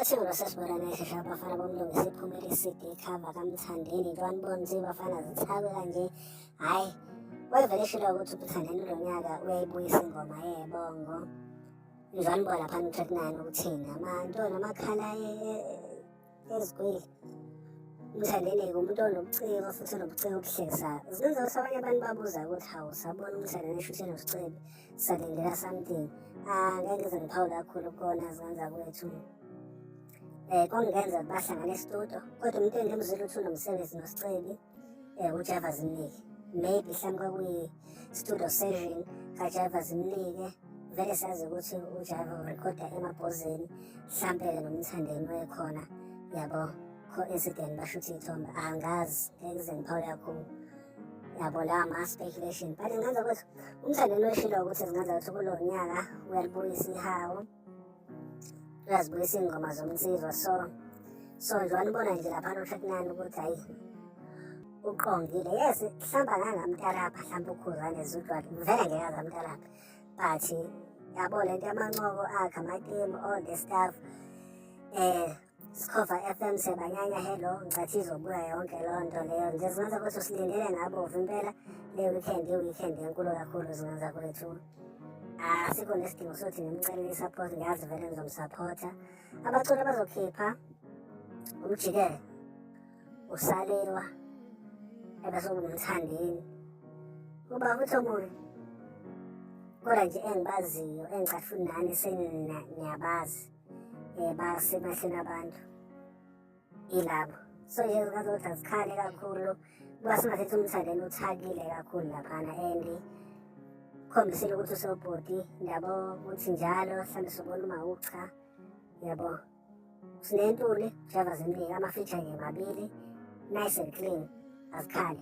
Futhi sesibonane shesha abafana bomlungisa iphumela eside ikhava kaMthandeni nje wanibona nje bafana zithakwe kanje. Hhayi, wayevele eshilo ukuthi uMthandeni lo nyaka uyayibuyisa ingoma yebongo. Nje wanibona laphana u-track 9 ukuthini amantwana amakhala ezigwili. uMthandeni-ke umuntu onobuciko futhi onobuciko obuhlekisayo. Zenza ukuthi abanye abantu babuza ukuthi hawu sabona uMthandeni esho ukuthi enosicebe salindela something. Ngeke ngize ngiphawule kakhulu kukona zenza kwethu. Kongenza bahlangane estudio kodwa umuntu engimzwile ukuthi unomsebenzi nosicebi uJava Zimnike. Maybe mhlawumbe kwakuyi-studio session kaJava Zimnike. Vele sazi ukuthi uJava urekhoda emabhozeni mhlampe-ke noMthandeni wekhona yabo co-incident bashutha iy'thombe. Angazi ngeke ngize ngiphawule kakhulu yabo lawa ama-speculation but ngenza ukuthi uMthandeni weshilo ukuthi zingenza ukuthi kulo nyaka uyalibuyisa ihawu. Uyazibuyisa iy'ngoma zomnsizwa so nje wanibona nje laphana u-track 9 ukuthi hhayi uqongile. Yes mhlawumbe angangamtalapha mhlawumbe uKhuzani Zudlwana vele ngeke aze amtalapha but yabo lento yamancoko akhe amatemu all the stuff. Sikhova FM sebanyanya hello ngicathi izobuya yonke leyo nto leyo nje zingenza ukuthi usilindele ngabovu impela le weekend enkulu kakhulu zingenza kwethu. Asikho nesidingo sokuthi ngimcelele i-support ngiyazi vele ngizomsupport-a. Abaculi abazokhipha uMjikelo, uSalelwa ebese uMthandeni kuba futhi omunye kodwa nje engibaziyo engicathi futhi nani seniyabazi basemahleni abantu ilabo. So nje zingazothi azikhali kakhulu kuba singathethi uMthandeni uthakile kakhulu laphana and khombisile ukuthi usewubhodi yabo ukuthi njalo mhlawumbe sobona uma ucha yabo. Sinentuli Java Zimnike ama-feature nje mabili nice and clean azikhali.